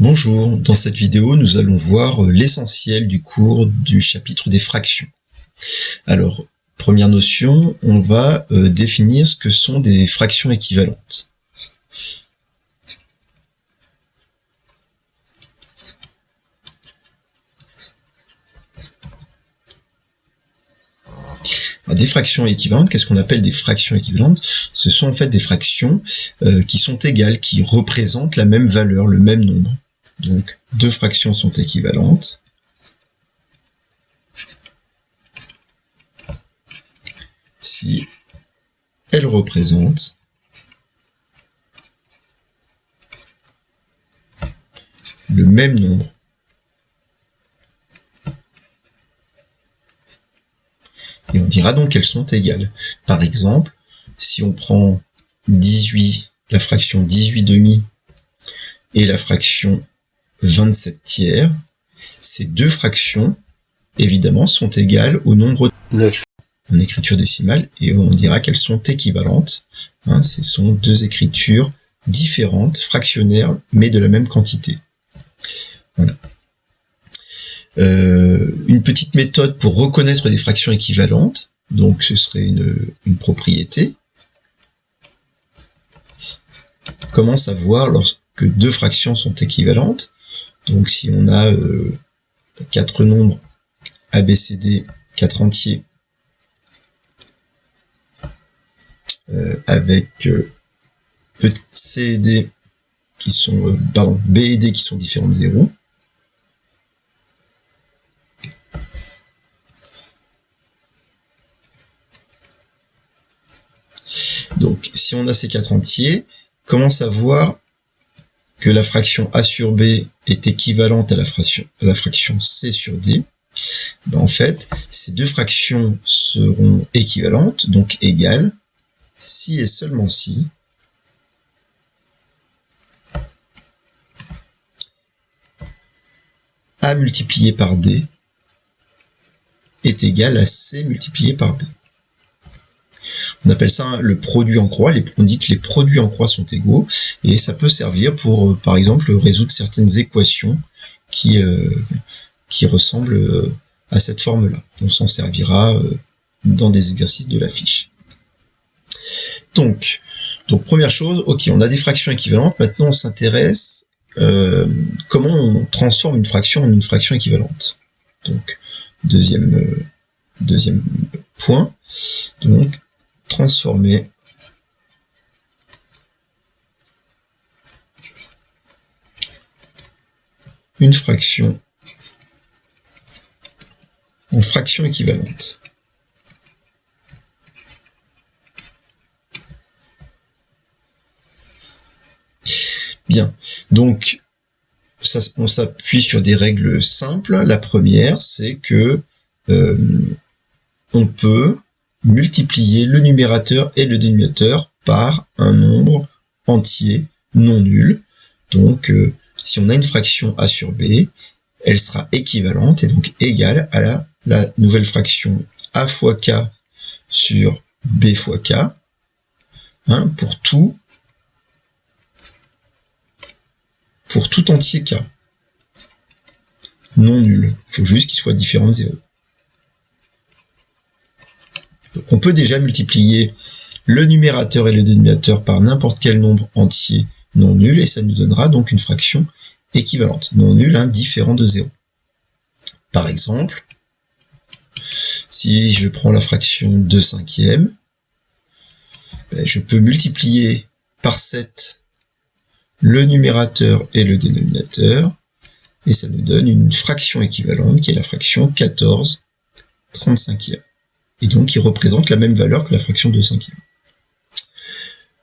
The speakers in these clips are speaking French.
Bonjour, dans cette vidéo nous allons voir l'essentiel du cours du chapitre des fractions. Alors, première notion, on va définir ce que sont des fractions équivalentes. Des fractions équivalentes, qu'est-ce qu'on appelle des fractions équivalentes? Ce sont en fait des fractions qui sont égales, qui représentent la même valeur, le même nombre. Donc, deux fractions sont équivalentes si elles représentent le même nombre. Et on dira donc qu'elles sont égales. Par exemple, si on prend 18, la fraction 18 demi et la fraction 27 tiers, ces deux fractions, évidemment, sont égales au nombre 9 en écriture décimale, et on dira qu'elles sont équivalentes. Ce sont deux écritures différentes, fractionnaires, mais de la même quantité. Voilà. Une petite méthode pour reconnaître des fractions équivalentes, donc ce serait une propriété. Comment savoir lorsque deux fractions sont équivalentes? Donc si on a quatre nombres ABCD, 4 entiers, avec petit c et d qui sont, B et D qui sont différents de 0, donc si on a ces 4 entiers, comment savoir que la fraction A sur B est équivalente à la fraction C sur D? En fait, ces deux fractions seront équivalentes, donc égales, si et seulement si A multiplié par D est égal à C multiplié par B. On appelle ça le produit en croix. On dit que les produits en croix sont égaux, et ça peut servir pour, par exemple, résoudre certaines équations qui ressemblent à cette forme-là. On s'en servira dans des exercices de la fiche. Donc première chose, ok, on a des fractions équivalentes. Maintenant, on s'intéresse comment on transforme une fraction en une fraction équivalente. Donc, deuxième point. Donc, transformer une fraction en fraction équivalente. Bien, donc on s'appuie sur des règles simples. La première, c'est que on peut multiplier le numérateur et le dénominateur par un nombre entier non nul. Donc, si on a une fraction A sur B, elle sera équivalente et donc égale à la nouvelle fraction A fois K sur B fois K, pour tout entier K non nul. Il faut juste qu'il soit différent de 0. Donc on peut déjà multiplier le numérateur et le dénominateur par n'importe quel nombre entier non nul, et ça nous donnera donc une fraction équivalente. Non nul, différent de 0. Par exemple, si je prends la fraction 2/5, je peux multiplier par 7 le numérateur et le dénominateur, et ça nous donne une fraction équivalente qui est la fraction 14/35, et donc qui représente la même valeur que la fraction 2/5.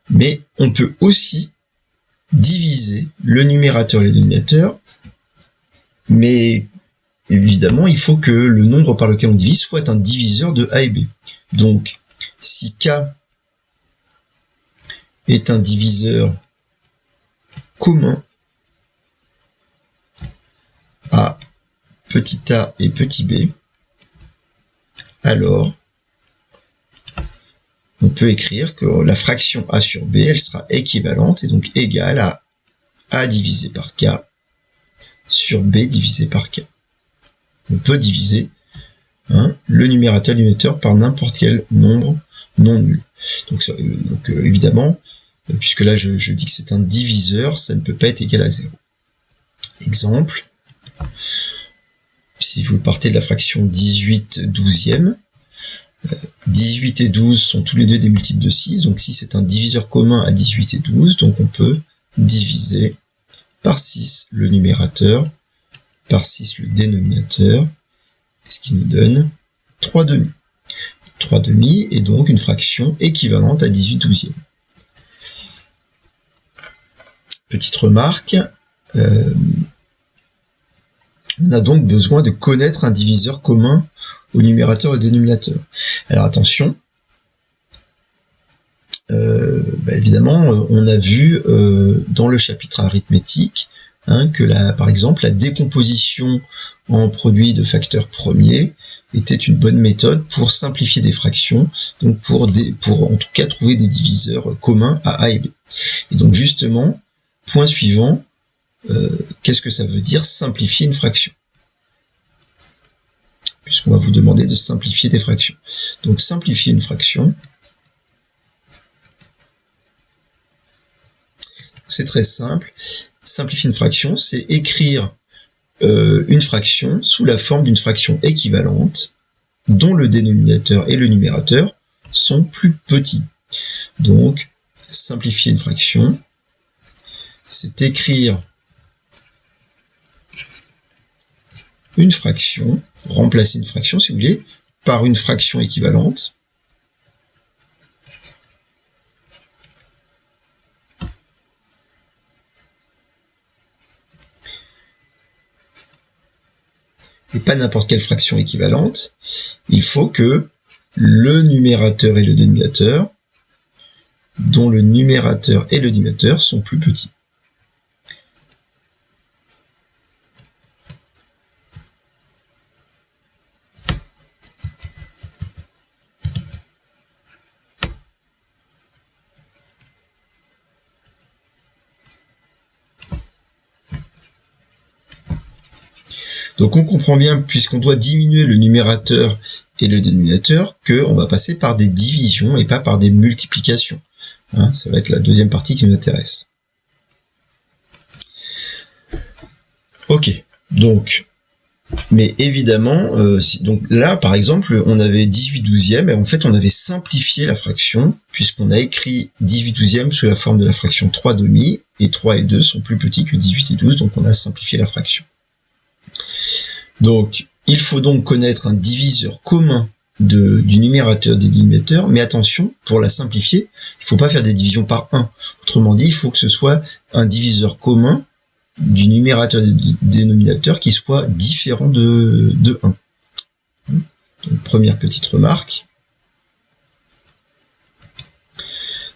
Mais on peut aussi diviser le numérateur et le dénominateur, mais évidemment il faut que le nombre par lequel on divise soit un diviseur de A et B. Donc si K est un diviseur commun à petit a et petit b, alors on peut écrire que la fraction a sur b, elle sera équivalente et donc égale à a divisé par k sur B divisé par K. On peut diviser le numérateur et le dénominateur par n'importe quel nombre non nul. Donc évidemment, puisque là je dis que c'est un diviseur, ça ne peut pas être égal à 0. Exemple, si vous partez de la fraction 18 douzième, 18 et 12 sont tous les deux des multiples de 6, donc si c'est un diviseur commun à 18 et 12, donc on peut diviser par 6 le numérateur, par 6 le dénominateur, ce qui nous donne 3 demi. 3 demi est donc une fraction équivalente à 18 douzièmes. Petite remarque, on a donc besoin de connaître un diviseur commun au numérateur et au dénominateur. Alors attention, évidemment, on a vu dans le chapitre arithmétique que par exemple la décomposition en produit de facteurs premiers était une bonne méthode pour simplifier des fractions, donc pour en tout cas trouver des diviseurs communs à A et B. Et donc justement, point suivant, qu'est-ce que ça veut dire simplifier une fraction? Puisqu'on va vous demander de simplifier des fractions. Donc simplifier une fraction, c'est très simple. Simplifier une fraction, c'est écrire une fraction sous la forme d'une fraction équivalente dont le dénominateur et le numérateur sont plus petits. Donc, simplifier une fraction, c'est écrire une fraction, remplacer une fraction, si vous voulez, par une fraction équivalente et pas n'importe quelle fraction équivalente. Il faut que le numérateur et le dénominateur, dont le numérateur et le dénominateur sont plus petits. Donc on comprend bien, puisqu'on doit diminuer le numérateur et le dénominateur, qu'on va passer par des divisions et pas par des multiplications. Ça va être la deuxième partie qui nous intéresse. Ok, donc, mais évidemment, donc là par exemple, on avait 18 douzièmes, et en fait on avait simplifié la fraction, puisqu'on a écrit 18 douzièmes sous la forme de la fraction 3 demi, et 3 et 2 sont plus petits que 18 et 12, donc on a simplifié la fraction. Donc, il faut donc connaître un diviseur commun du numérateur et du dénominateur, mais attention, pour la simplifier, il ne faut pas faire des divisions par 1. Autrement dit, il faut que ce soit un diviseur commun du numérateur et du dénominateur qui soit différent de 1. Donc, première petite remarque.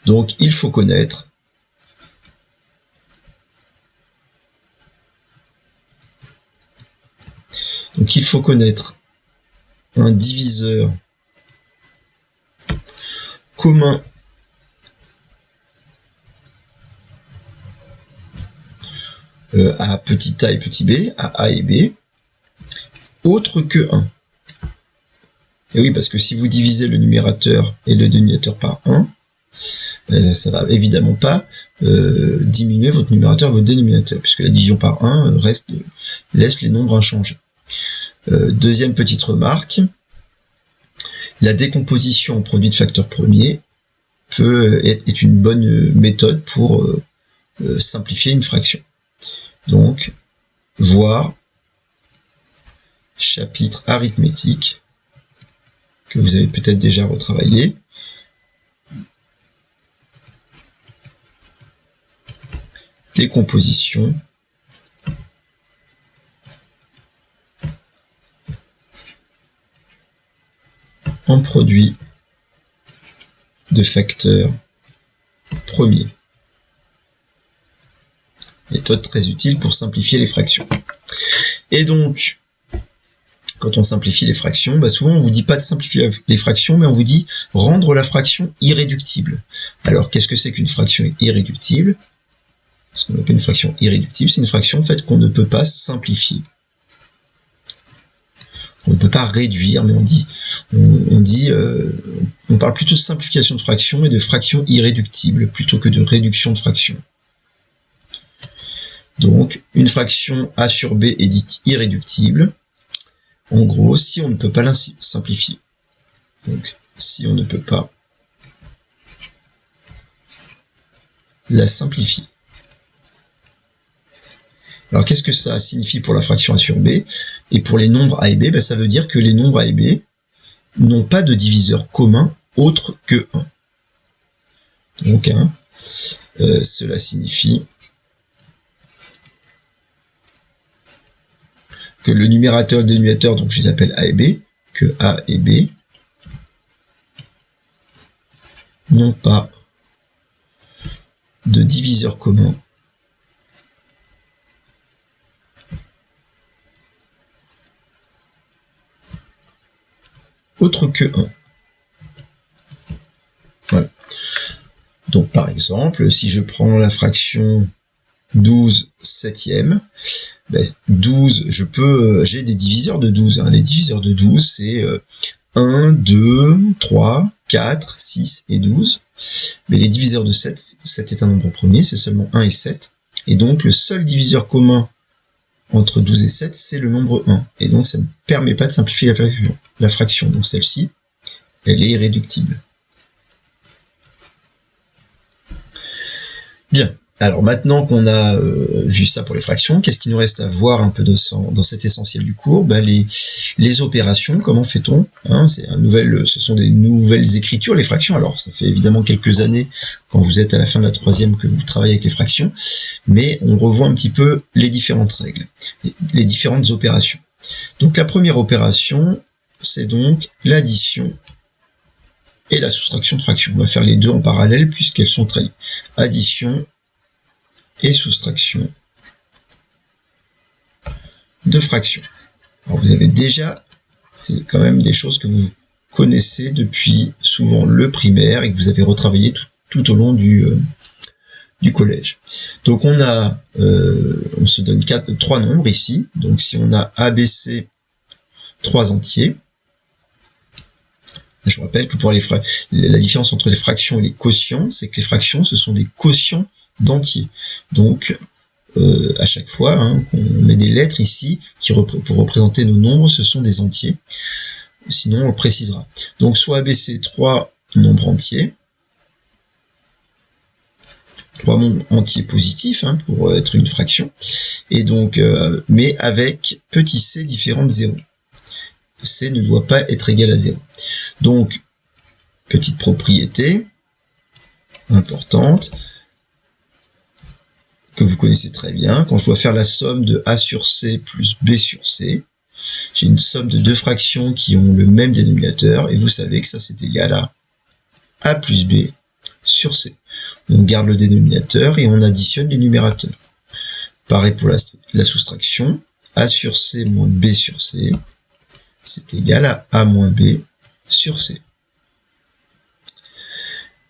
Donc, il faut connaître un diviseur commun à petit a et petit b, à a et b, autre que 1. Et oui, parce que si vous divisez le numérateur et le dénominateur par 1, ça va évidemment pas diminuer votre numérateur et votre dénominateur, puisque la division par 1 laisse les nombres inchangés. Deuxième petite remarque, la décomposition en produit de facteurs premiers est une bonne méthode pour simplifier une fraction. Donc, voir chapitre arithmétique que vous avez peut-être déjà retravaillé. Décomposition en produit de facteurs premiers. Méthode très utile pour simplifier les fractions. Et donc, quand on simplifie les fractions, souvent on vous dit pas de simplifier les fractions, mais on vous dit rendre la fraction irréductible. Alors, qu'est-ce que c'est qu'une fraction irréductible? ce qu'on appelle une fraction irréductible, c'est une fraction en fait qu'on ne peut pas simplifier. On ne peut pas réduire, mais on parle plutôt de simplification de fraction et de fraction irréductible plutôt que de réduction de fraction. Donc, une fraction a sur b est dite irréductible, en gros, si on ne peut pas la simplifier. Donc, si on ne peut pas la simplifier. Alors, qu'est-ce que ça signifie pour la fraction a sur b? Et pour les nombres a et b, ça veut dire que les nombres a et b n'ont pas de diviseur commun autre que 1. Donc, cela signifie que le numérateur et le dénominateur, donc je les appelle a et b, que a et b n'ont pas de diviseur commun autre que 1. Voilà. Donc par exemple, si je prends la fraction 12 septième, 12, j'ai des diviseurs de 12. Les diviseurs de 12, c'est 1, 2, 3, 4, 6 et 12. Mais les diviseurs de 7, 7 est un nombre premier, c'est seulement 1 et 7. Et donc le seul diviseur commun entre 12 et 7, c'est le nombre 1. Et donc ça ne permet pas de simplifier la fraction. Donc celle-ci, elle est irréductible. Bien. Alors maintenant qu'on a vu ça pour les fractions, qu'est-ce qu'il nous reste à voir un peu dans cet essentiel du cours? Les opérations, comment fait-on? Ce sont des nouvelles écritures, les fractions. Alors ça fait évidemment quelques années, quand vous êtes à la fin de la troisième, que vous travaillez avec les fractions, mais on revoit un petit peu les différentes règles, les différentes opérations. Donc la première opération, c'est donc l'addition et la soustraction de fractions. On va faire les deux en parallèle puisqu'elles sont très liées. Addition et soustraction de fractions. Alors vous avez déjà, c'est quand même des choses que vous connaissez depuis souvent le primaire et que vous avez retravaillé tout au long du collège. Donc on se donne 3 nombres ici. Donc si on a ABC 3 entiers, je vous rappelle que pour la différence entre les fractions et les quotients, c'est que les fractions, ce sont des quotients d'entiers. Donc, à chaque fois, on met des lettres ici pour représenter nos nombres, ce sont des entiers. Sinon, on le précisera. Donc, soit ABC 3 nombres entiers, 3 nombres entiers positifs pour être une fraction, et donc, mais avec petit c différent de 0. C ne doit pas être égal à 0. Donc, petite propriété importante que vous connaissez très bien. Quand je dois faire la somme de A sur C plus B sur C, j'ai une somme de 2 fractions qui ont le même dénominateur, et vous savez que ça c'est égal à A plus B sur C. On garde le dénominateur et on additionne les numérateurs. Pareil pour la soustraction, A sur C moins B sur C, c'est égal à A moins B sur C.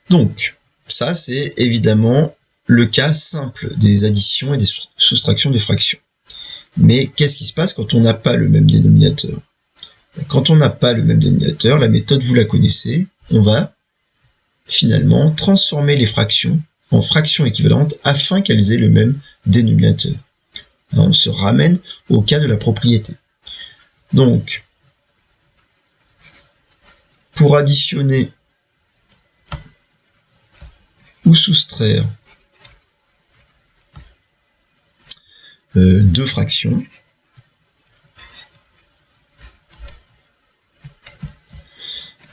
Donc, ça c'est évidemment le cas simple des additions et des soustractions de fractions. Mais qu'est-ce qui se passe quand on n'a pas le même dénominateur? Quand on n'a pas le même dénominateur, la méthode vous la connaissez, on va finalement transformer les fractions en fractions équivalentes afin qu'elles aient le même dénominateur. Là, on se ramène au cas de la propriété. Donc, pour additionner ou soustraire 2 fractions,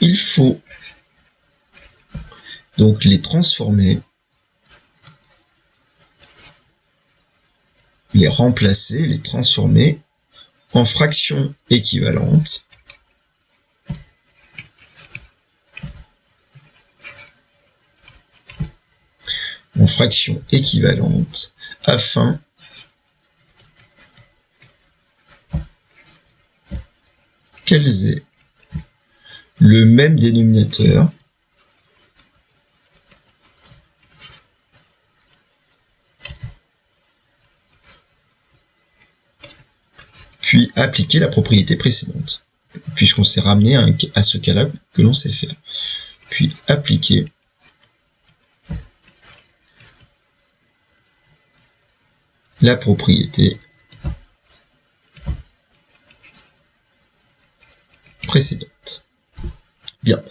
il faut donc les transformer, les remplacer, les transformer en fractions équivalentes afin qu'elles aient le même dénominateur puis appliquer la propriété précédente, puisqu'on s'est ramené à ce cas-là que l'on sait faire. Puis appliquer la propriété précédente. Bien,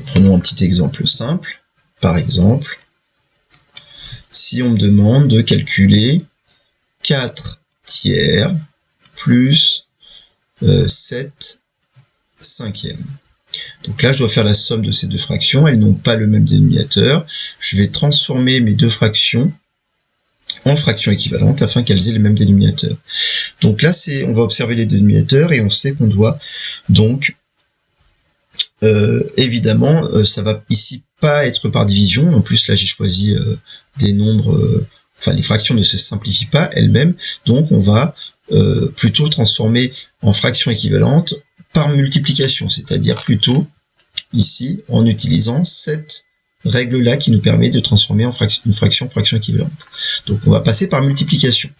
prenons un petit exemple simple. Par exemple, si on me demande de calculer 4 tiers plus 7 cinquièmes. Donc là, je dois faire la somme de ces deux fractions. Elles n'ont pas le même dénominateur. Je vais transformer mes deux fractions en fractions équivalentes afin qu'elles aient le même dénominateur. Donc là, on va observer les dénominateurs et on sait qu'on doit donc évidemment, ça va ici pas être par division. En plus, là, j'ai choisi des nombres. Enfin, les fractions ne se simplifient pas elles-mêmes. Donc, on va plutôt transformer en fractions équivalentes par multiplication, c'est-à-dire plutôt ici en utilisant cette règle-là qui nous permet de transformer en une fraction équivalente. Donc, on va passer par multiplication.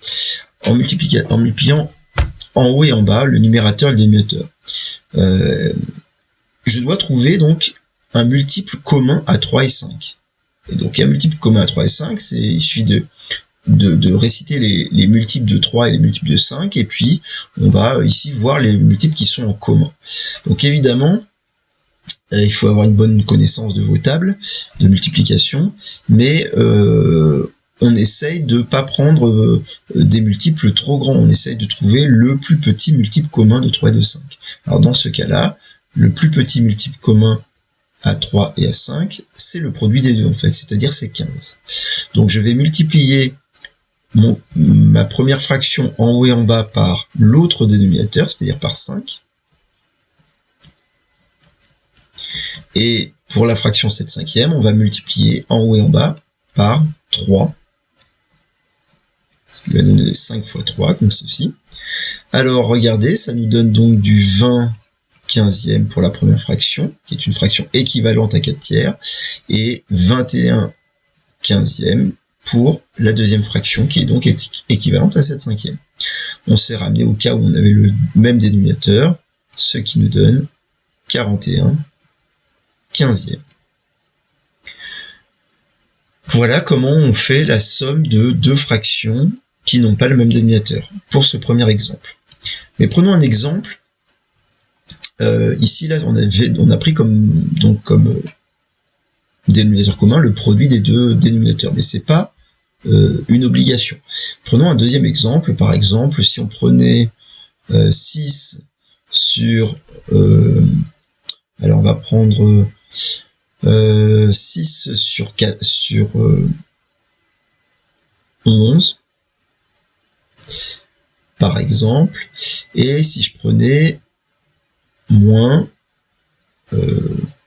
En multipliant en haut et en bas le numérateur et le dénominateur. Je dois trouver donc un multiple commun à 3 et 5. Et donc un multiple commun à 3 et 5, il suffit de réciter les multiples de 3 et les multiples de 5, et puis on va ici voir les multiples qui sont en commun. Donc évidemment, il faut avoir une bonne connaissance de vos tables de multiplication, mais on essaye de ne pas prendre des multiples trop grands, on essaye de trouver le plus petit multiple commun de 3 et de 5. Alors dans ce cas-là, le plus petit multiple commun à 3 et à 5, c'est le produit des deux en fait, c'est-à-dire c'est 15. Donc je vais multiplier ma première fraction en haut et en bas par l'autre dénominateur, c'est-à-dire par 5. Et pour la fraction 7 cinquièmes, on va multiplier en haut et en bas par 3. Ce qui va nous donner 5 fois 3, comme ceci. Alors regardez, ça nous donne donc du 20 15e pour la première fraction, qui est une fraction équivalente à 4 tiers, et 21 15e pour la deuxième fraction, qui est donc équivalente à 7 cinquièmes. On s'est ramené au cas où on avait le même dénominateur, ce qui nous donne 41 15e. Voilà comment on fait la somme de deux fractions qui n'ont pas le même dénominateur, pour ce premier exemple. Mais prenons un exemple. Ici, là, on a pris comme dénominateur commun le produit des deux dénominateurs, mais c'est pas une obligation. Prenons un deuxième exemple. Par exemple, si on prenait 6 sur... alors, on va prendre 6 sur 4, sur 11, par exemple, et si je prenais moins,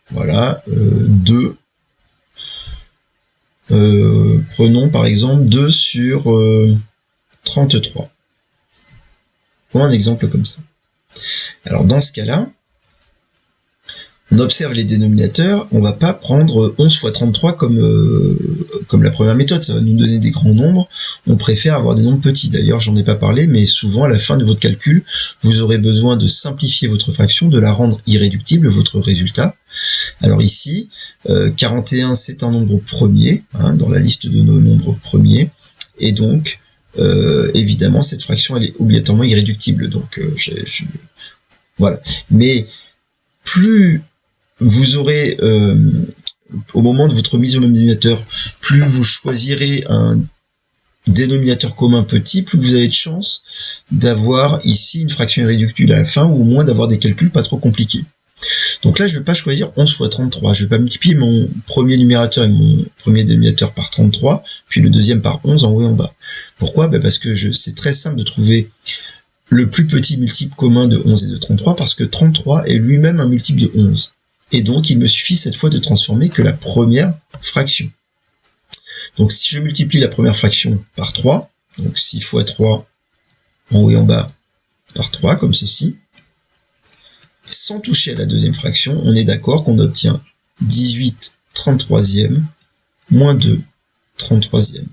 voilà, 2, prenons par exemple 2 sur 33. Prenons un exemple comme ça. Alors dans ce cas-là, on observe les dénominateurs, on va pas prendre 11 fois 33 comme la première méthode, ça va nous donner des grands nombres, on préfère avoir des nombres petits. D'ailleurs, j'en ai pas parlé, mais souvent à la fin de votre calcul, vous aurez besoin de simplifier votre fraction, de la rendre irréductible, votre résultat. Alors ici, 41 c'est un nombre premier, hein, dans la liste de nos nombres premiers, et donc évidemment cette fraction elle est obligatoirement irréductible, donc voilà. Mais plus vous aurez, au moment de votre mise au même dénominateur, plus vous choisirez un dénominateur commun petit, plus vous avez de chance d'avoir ici une fraction irréductible à la fin, ou au moins d'avoir des calculs pas trop compliqués. Donc là, je ne vais pas choisir 11 fois 33, je ne vais pas multiplier mon premier numérateur et mon premier dénominateur par 33, puis le deuxième par 11 en haut et en bas. Pourquoi? Parce que c'est très simple de trouver le plus petit multiple commun de 11 et de 33, parce que 33 est lui-même un multiple de 11. Et donc, il me suffit cette fois de transformer que la première fraction. Donc, si je multiplie la première fraction par 3, donc 6 fois 3 en haut et en bas par 3, comme ceci, sans toucher à la deuxième fraction, on est d'accord qu'on obtient 18 33e moins 2 33e.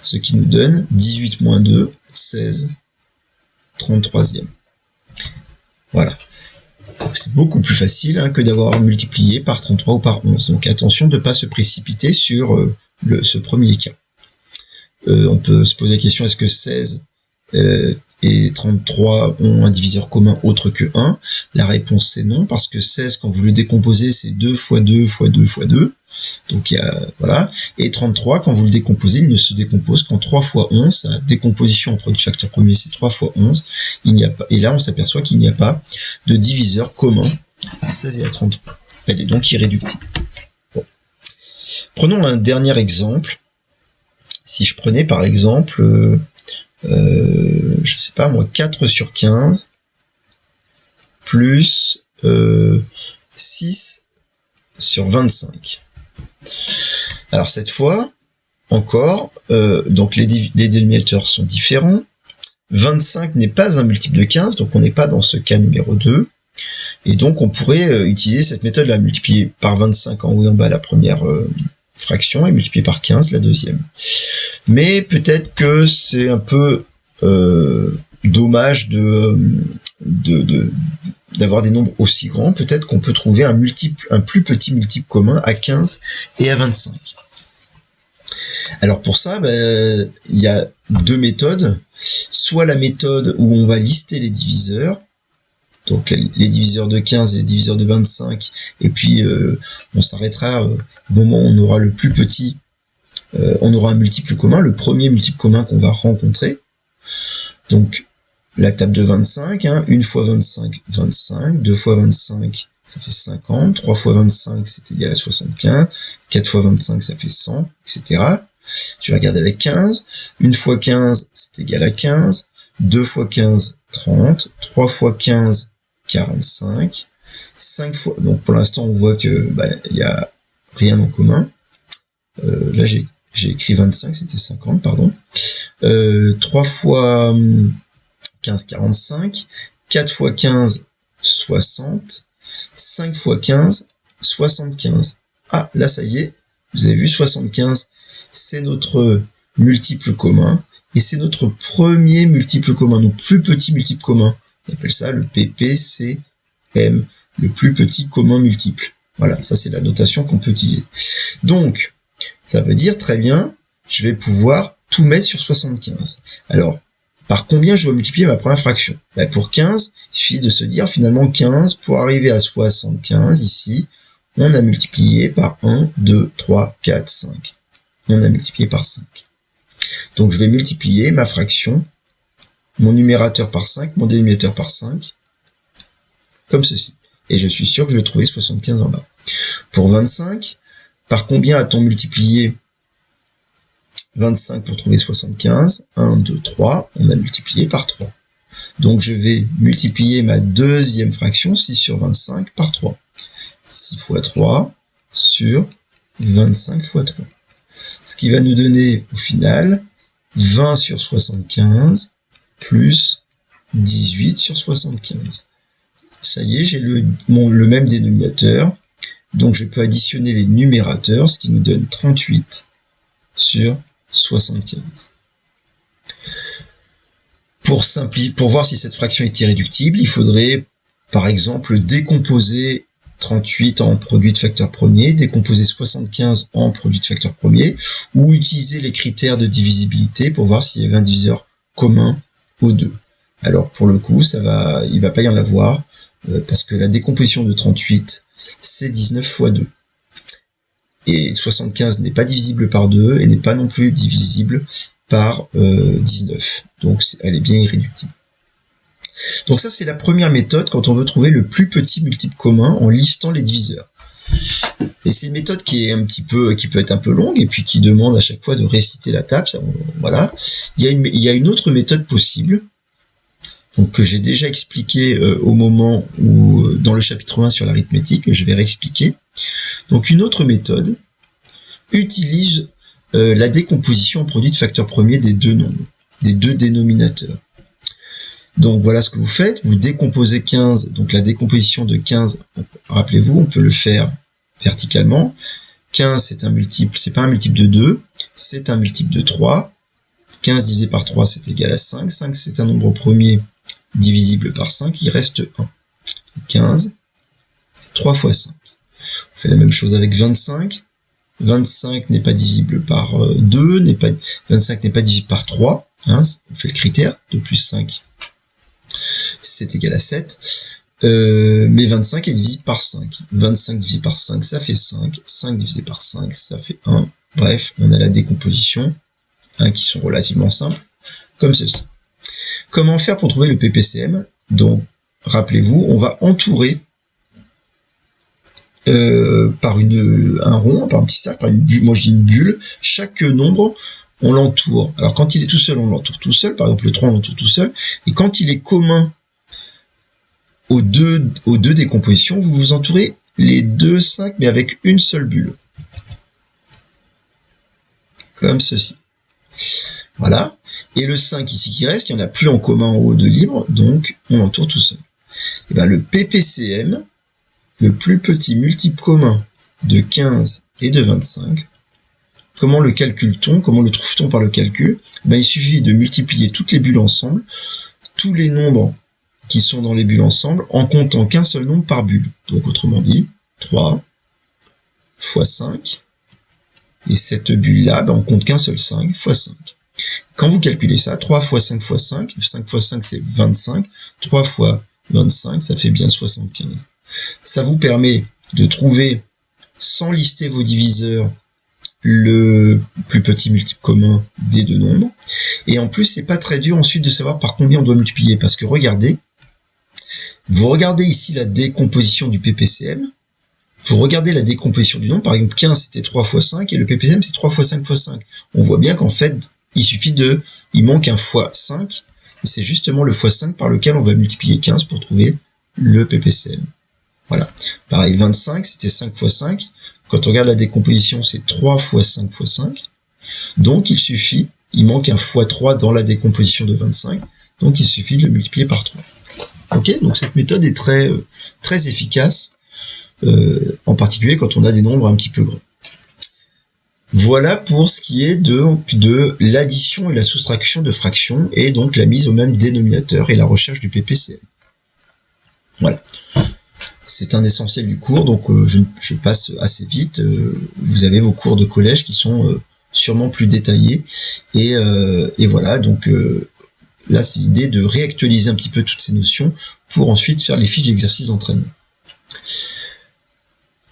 Ce qui nous donne 18 moins 2, 16 33e. Voilà. C'est beaucoup plus facile hein, que d'avoir multiplié par 33 ou par 11. Donc attention de ne pas se précipiter sur ce premier cas. On peut se poser la question, est-ce que 16 et 33 ont un diviseur commun autre que 1? La réponse c'est non, parce que 16, quand vous le décomposez, c'est 2 fois 2 fois 2 fois 2. Donc, voilà. Et 33, quand vous le décomposez, il ne se décompose qu'en 3 fois 11. Sa décomposition en produit de facteur premier, c'est 3 fois 11. Il n'y a pas, et là, on s'aperçoit qu'il n'y a pas de diviseur commun à 16 et à 33. Elle est donc irréductible. Bon. Prenons un dernier exemple. Si je prenais par exemple, je sais pas moi, 4 sur 15 plus 6 sur 25. Alors cette fois, encore, donc les dénominateurs sont différents. 25 n'est pas un multiple de 15, donc on n'est pas dans ce cas numéro 2. Et donc on pourrait utiliser cette méthode-là, multiplier par 25 en haut et en bas la première fraction et multiplier par 15 la deuxième. Mais peut-être que c'est un peu dommage d'avoir des nombres aussi grands. Peut-être qu'on peut trouver un plus petit multiple commun à 15 et à 25. Alors pour ça, il y a deux méthodes. Soit la méthode où on va lister les diviseurs, donc les diviseurs de 15 et les diviseurs de 25, et puis on s'arrêtera au moment où on aura le plus petit, on aura un multiple commun, le premier multiple commun qu'on va rencontrer. Donc la table de 25, hein, 1 fois 25, 25, 2 fois 25, ça fait 50, 3 fois 25, c'est égal à 75, 4 fois 25, ça fait 100, etc. Tu regardes avec 15, 1 fois 15, c'est égal à 15, 2 fois 15, 30, 3 fois 15, 45, 5 fois, donc pour l'instant on voit que il n'y a rien en commun. Là j'ai écrit 25, c'était 50, pardon. 3 fois 15, 45, 4 fois 15, 60, 5 fois 15, 75. Ah, là ça y est, vous avez vu, 75, c'est notre multiple commun, et c'est notre premier multiple commun, notre plus petit multiple commun. On appelle ça le PPCM, le plus petit commun multiple. Voilà, ça c'est la notation qu'on peut utiliser. Donc, ça veut dire, très bien, je vais pouvoir tout mettre sur 75. Alors, par combien je dois multiplier ma première fraction? Pour 15, il suffit de se dire, finalement 15, pour arriver à 75, ici, on a multiplié par 1, 2, 3, 4, 5. On a multiplié par 5. Donc je vais multiplier ma fraction, mon numérateur par 5, mon dénominateur par 5, comme ceci. Et je suis sûr que je vais trouver 75 en bas. Pour 25, par combien a-t-on multiplié 25 pour trouver 75? 1, 2, 3, on a multiplié par 3. Donc je vais multiplier ma deuxième fraction, 6 sur 25, par 3. 6 fois 3 sur 25 fois 3. Ce qui va nous donner au final 20 sur 75 plus 18 sur 75. Ça y est, j'ai le même dénominateur, donc je peux additionner les numérateurs, ce qui nous donne 38 sur 75. Pour voir si cette fraction est irréductible, il faudrait par exemple décomposer 38 en produit de facteur premier, décomposer 75 en produit de facteur premier, ou utiliser les critères de divisibilité pour voir s'il y avait un diviseur commun aux deux. Alors pour le coup, il va pas y en avoir, parce que la décomposition de 38, c'est 19 fois 2. Et 75 n'est pas divisible par 2, et n'est pas non plus divisible par 19. Donc elle est bien irréductible. Donc ça, c'est la première méthode quand on veut trouver le plus petit multiple commun en listant les diviseurs. Et c'est une méthode qui peut être un peu longue et puis qui demande à chaque fois de réciter la table. Voilà. Il y a une autre méthode possible, donc que j'ai déjà expliqué au moment où dans le chapitre 1 sur l'arithmétique, mais je vais réexpliquer. Donc une autre méthode utilise la décomposition en produit de facteur premier des deux nombres, des deux dénominateurs. Donc voilà ce que vous faites, vous décomposez 15, donc la décomposition de 15, rappelez-vous, on peut le faire verticalement. 15 c'est un multiple, c'est pas un multiple de 2, c'est un multiple de 3. 15 divisé par 3 c'est égal à 5, 5 c'est un nombre premier, divisible par 5, il reste 1. 15, c'est 3 fois 5. On fait la même chose avec 25. 25 n'est pas divisible par 2, 25 n'est pas divisible par 3. Hein, on fait le critère, 2 plus 5, c'est égal à 7. Mais 25 est divisible par 5. 25 divisé par 5, ça fait 5. 5 divisé par 5, ça fait 1. Bref, on a la décomposition, hein, qui sont relativement simples, comme ceci. Comment faire pour trouver le PPCM? Donc, rappelez-vous, on va entourer par un rond, par un petit cercle, par une bulle, moi je dis une bulle, chaque nombre, on l'entoure. Alors quand il est tout seul, on l'entoure tout seul, par exemple le 3, on l'entoure tout seul, et quand il est commun aux deux décompositions, vous vous entourez les deux 5, mais avec une seule bulle. Comme ceci. Voilà. Et le 5 ici qui reste, il n'y en a plus en commun en haut de libre, donc on l'entoure tout seul. Et bien le PPCM, le plus petit multiple commun de 15 et de 25, comment le calcule-t-on? Comment le trouve-t-on par le calcul? Ben, il suffit de multiplier toutes les bulles ensemble, tous les nombres qui sont dans les bulles ensemble, en comptant qu'un seul nombre par bulle. Donc autrement dit, 3 fois 5, et cette bulle-là, ben, on compte qu'un seul 5 fois 5. Quand vous calculez ça, 3 fois 5 fois 5, 5 fois 5 c'est 25, 3 fois 25, ça fait bien 75. Ça vous permet de trouver, sans lister vos diviseurs, le plus petit multiple commun des deux nombres. Et en plus, c'est pas très dur ensuite de savoir par combien on doit multiplier. Parce que regardez, vous regardez ici la décomposition du PPCM, vous regardez la décomposition du nombre, par exemple 15 c'était 3 fois 5 et le PPCM c'est 3 fois 5 fois 5. On voit bien qu'en fait, il manque un fois 5 et c'est justement le fois 5 par lequel on va multiplier 15 pour trouver le PPCM. Voilà. Pareil, 25, c'était 5 fois 5. Quand on regarde la décomposition, c'est 3 fois 5 fois 5. Donc, il manque un fois 3 dans la décomposition de 25. Donc, il suffit de le multiplier par 3. Ok, donc cette méthode est très efficace, en particulier quand on a des nombres un petit peu grands. Voilà pour ce qui est de l'addition et la soustraction de fractions, et donc la mise au même dénominateur et la recherche du PPCM. Voilà. C'est un essentiel du cours, donc je passe assez vite. Vous avez vos cours de collège qui sont sûrement plus détaillés. Et voilà, donc là c'est l'idée de réactualiser un petit peu toutes ces notions pour ensuite faire les fiches d'exercice d'entraînement.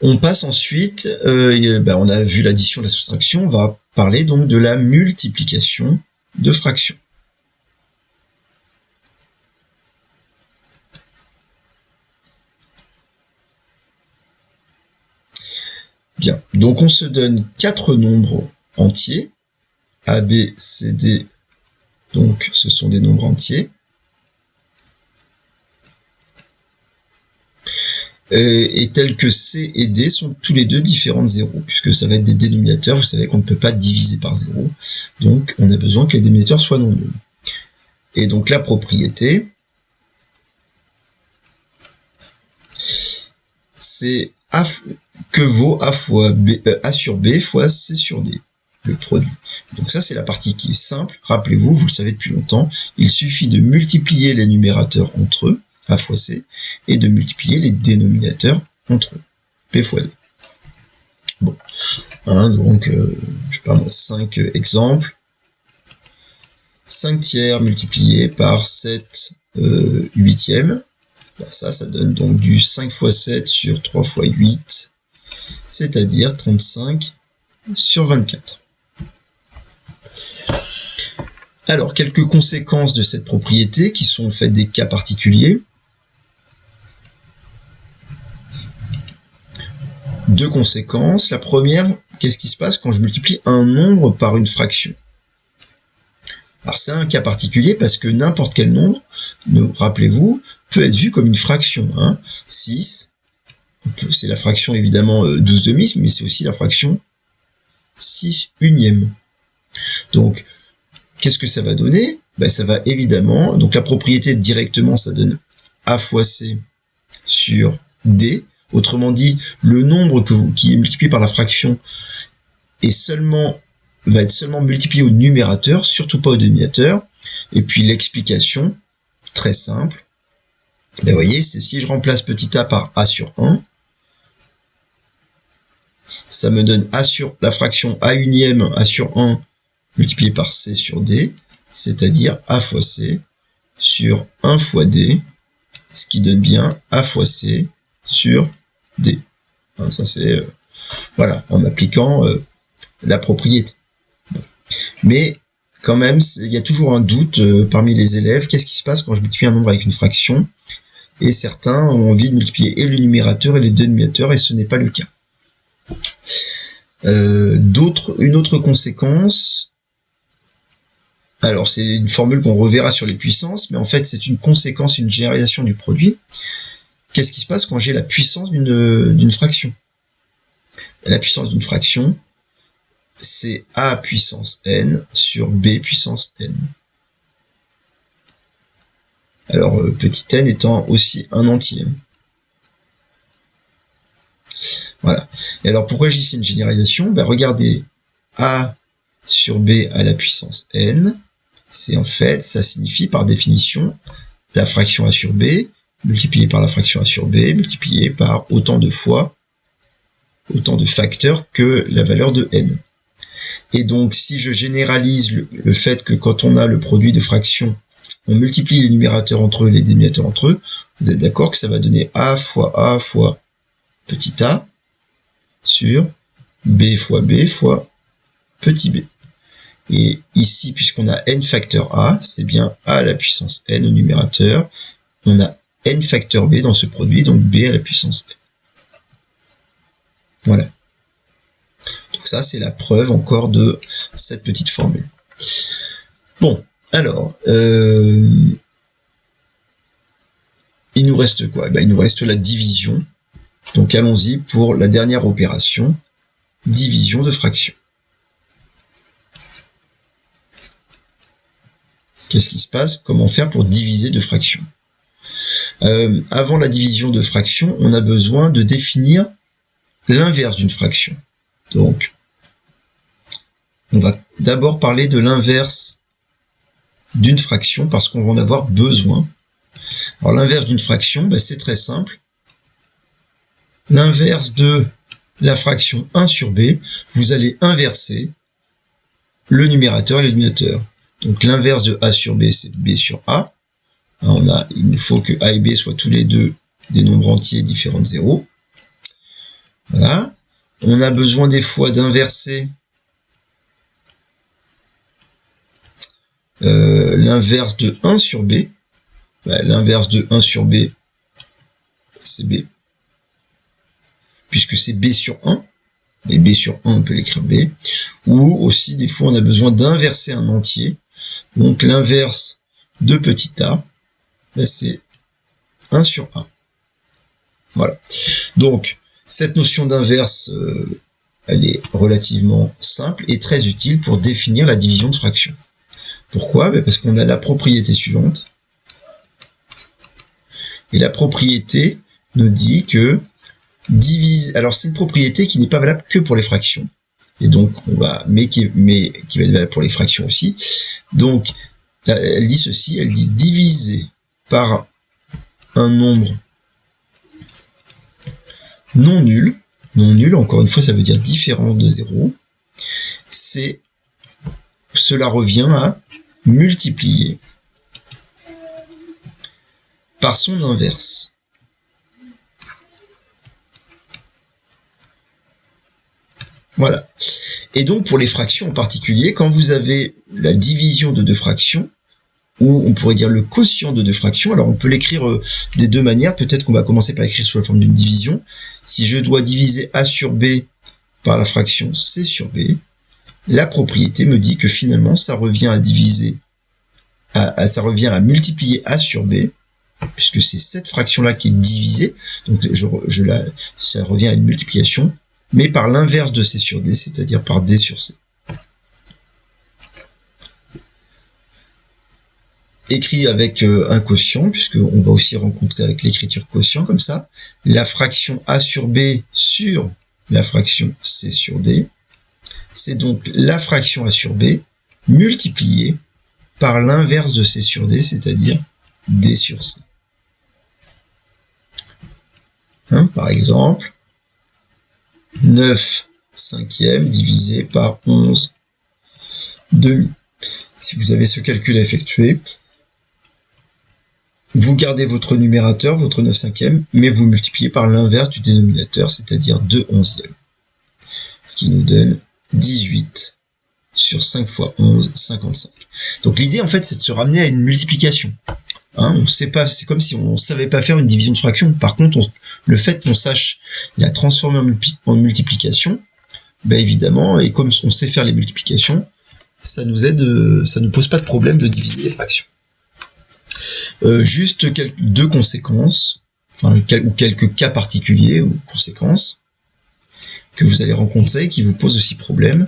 On passe ensuite, on a vu l'addition et la soustraction, on va parler donc de la multiplication de fractions. Bien, donc on se donne 4 nombres entiers, A, B, C, D, donc ce sont des nombres entiers. Et tels que C et D sont tous les deux différents de 0, puisque ça va être des dénominateurs, vous savez qu'on ne peut pas diviser par 0, donc on a besoin que les dénominateurs soient non nuls. Et donc la propriété, c'est que vaut A fois B, A sur B fois C sur D, le produit. Donc ça c'est la partie qui est simple, rappelez-vous, vous le savez depuis longtemps, il suffit de multiplier les numérateurs entre eux, A fois C, et de multiplier les dénominateurs entre eux, P fois D. Bon, hein, donc, je sais pas moi, 5 exemples. 5 tiers multiplié par 7 huitièmes. Ça donne donc du 5 fois 7 sur 3 fois 8, c'est-à-dire 35 sur 24. Alors, quelques conséquences de cette propriété qui sont en fait des cas particuliers. Deux conséquences. La première, qu'est-ce qui se passe quand je multiplie un nombre par une fraction? Alors c'est un cas particulier parce que n'importe quel nombre, rappelez-vous, peut être vu comme une fraction. Hein. 6, c'est la fraction évidemment 12 demi, mais c'est aussi la fraction 6 unième. Donc, qu'est-ce que ça va donner? Ben, ça va évidemment, donc la propriété directement, ça donne A fois C sur D. Autrement dit, le nombre qui est multiplié par la fraction va être seulement multiplié au numérateur, surtout pas au dénominateur. Et puis l'explication, très simple. Ben, vous voyez, c'est si je remplace petit a par a sur 1, ça me donne a sur la fraction a unième a sur 1 multiplié par c sur d, c'est-à-dire a fois c sur 1 fois d, ce qui donne bien a fois c sur d. Hein, ça c'est voilà, en appliquant la propriété. Bon. Mais quand même, il y a toujours un doute parmi les élèves. Qu'est-ce qui se passe quand je multiplie un nombre avec une fraction? Et certains ont envie de multiplier et le numérateur et les dénominateurs, et ce n'est pas le cas. Une autre conséquence, alors c'est une formule qu'on reverra sur les puissances, mais en fait c'est une conséquence, une généralisation du produit. Qu'est-ce qui se passe quand j'ai la puissance d'une fraction? La puissance d'une fraction, c'est a puissance n sur b puissance n. Alors, petit n étant aussi un entier. Voilà. Et alors, pourquoi je dis c'est une généralisation? Ben, regardez, a sur b à la puissance n, c'est en fait, ça signifie par définition la fraction a sur b, multiplié par la fraction a sur b, multiplié par autant de fois, autant de facteurs que la valeur de n. Et donc, si je généralise le fait que quand on a le produit de fractions, on multiplie les numérateurs entre eux et les dénominateurs entre eux, vous êtes d'accord que ça va donner a fois petit a sur b fois petit b. Et ici, puisqu'on a n facteur a, c'est bien a à la puissance n au numérateur. On a n facteur b dans ce produit, donc b à la puissance n. Voilà. Donc ça, c'est la preuve encore de cette petite formule. Bon, alors, il nous reste quoi? Ben, il nous reste la division. Donc allons-y pour la dernière opération, division de fraction. Qu'est-ce qui se passe? Comment faire pour diviser de fraction? Avant la division de fraction, on a besoin de définir l'inverse d'une fraction. Donc, on va d'abord parler de l'inverse d'une fraction parce qu'on va en avoir besoin. Alors l'inverse d'une fraction, ben, c'est très simple. L'inverse de la fraction 1 sur b, vous allez inverser le numérateur et le dénominateur. Donc l'inverse de a sur b, c'est b sur a. Il nous faut que a et b soient tous les deux des nombres entiers différents de 0. Voilà. On a besoin des fois d'inverser l'inverse de 1 sur b. Ben, l'inverse de 1 sur b, c'est b. Puisque c'est b sur 1. Et b sur 1, on peut l'écrire b. Ou aussi, des fois, on a besoin d'inverser un entier. Donc l'inverse de petit a, ben, c'est 1 sur a. Voilà. Donc, cette notion d'inverse, elle est relativement simple et très utile pour définir la division de fraction. Pourquoi? Ben, parce qu'on a la propriété suivante. Et la propriété nous dit que divise. Alors c'est une propriété qui n'est pas valable que pour les fractions. Et donc mais qui va être valable pour les fractions aussi. Donc là, elle dit ceci, elle dit diviser par un nombre non nul. Non nul, encore une fois, ça veut dire différent de 0. Cela revient à multiplier par son inverse. Voilà. Et donc, pour les fractions en particulier, quand vous avez la division de deux fractions, ou on pourrait dire le quotient de deux fractions, alors on peut l'écrire des deux manières. Peut-être qu'on va commencer par écrire sous la forme d'une division. Si je dois diviser a sur b par la fraction c sur b, la propriété me dit que finalement, ça revient à diviser, ça revient à multiplier a sur b, puisque c'est cette fraction-là qui est divisée, donc ça revient à une multiplication, mais par l'inverse de c sur d, c'est-à-dire par d sur c. Écrit avec un quotient, puisqu'on va aussi rencontrer avec l'écriture quotient, comme ça, la fraction a sur b sur la fraction c sur d, c'est donc la fraction a sur b multipliée par l'inverse de c sur d, c'est-à-dire D sur C. Hein, par exemple, 9 cinquièmes divisé par 11 demi. Si vous avez ce calcul à effectuer, vous gardez votre numérateur, votre 9 cinquièmes, mais vous multipliez par l'inverse du dénominateur, c'est-à-dire 2 onzièmes. Ce qui nous donne 18 sur 5 fois 11, 55. Donc l'idée, en fait, c'est de se ramener à une multiplication. Hein, on sait pas, c'est comme si on ne savait pas faire une division de fraction. Par contre, le fait qu'on sache la transformer en multiplication, ben évidemment, et comme on sait faire les multiplications, ça nous aide, ça ne pose pas de problème de diviser les fractions. Juste deux conséquences, enfin ou quelques cas particuliers ou conséquences que vous allez rencontrer qui vous posent aussi problème.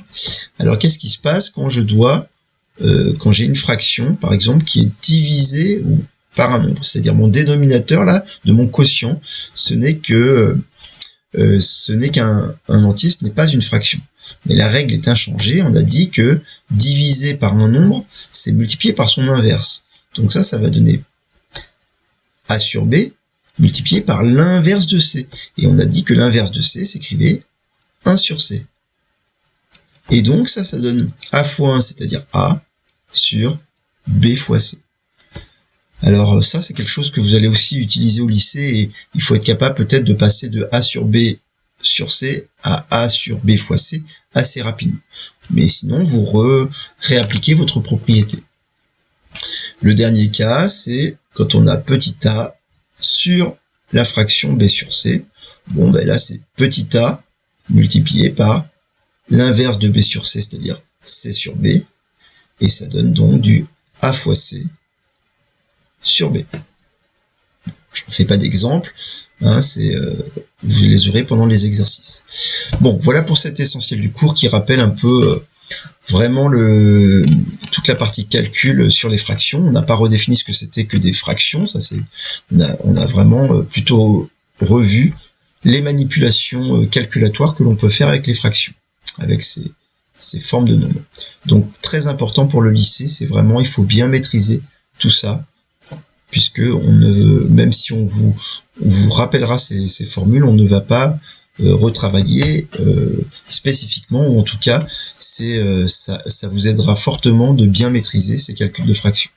Alors qu'est-ce qui se passe quand je dois, quand j'ai une fraction par exemple qui est divisée par un nombre, c'est-à-dire mon dénominateur là de mon quotient, ce n'est qu'un entier, ce n'est pas une fraction. Mais la règle est inchangée, on a dit que diviser par un nombre, c'est multiplier par son inverse. Donc ça va donner A sur B multiplié par l'inverse de C. Et on a dit que l'inverse de C s'écrivait 1 sur C. Et donc ça donne A fois 1, c'est-à-dire A sur B fois C. Alors ça, c'est quelque chose que vous allez aussi utiliser au lycée et il faut être capable peut-être de passer de A sur B sur C à A sur B fois C assez rapidement. Mais sinon, vous réappliquez votre propriété. Le dernier cas, c'est quand on a petit a sur la fraction B sur C. Bon, ben là, c'est petit a multiplié par l'inverse de B sur C, c'est-à-dire C sur B. Et ça donne donc du A fois C sur B. Je ne fais pas d'exemple, hein, vous les aurez pendant les exercices. Bon, voilà pour cet essentiel du cours qui rappelle un peu vraiment toute la partie calcul sur les fractions. On n'a pas redéfini ce que c'était que des fractions, ça on a vraiment plutôt revu les manipulations calculatoires que l'on peut faire avec les fractions, avec ces formes de nombres. Donc très important pour le lycée, c'est vraiment, il faut bien maîtriser tout ça, puisque même si on vous rappellera ces formules, on ne va pas retravailler spécifiquement, ou en tout cas, ça vous aidera fortement de bien maîtriser ces calculs de fractions.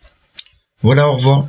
Voilà, au revoir.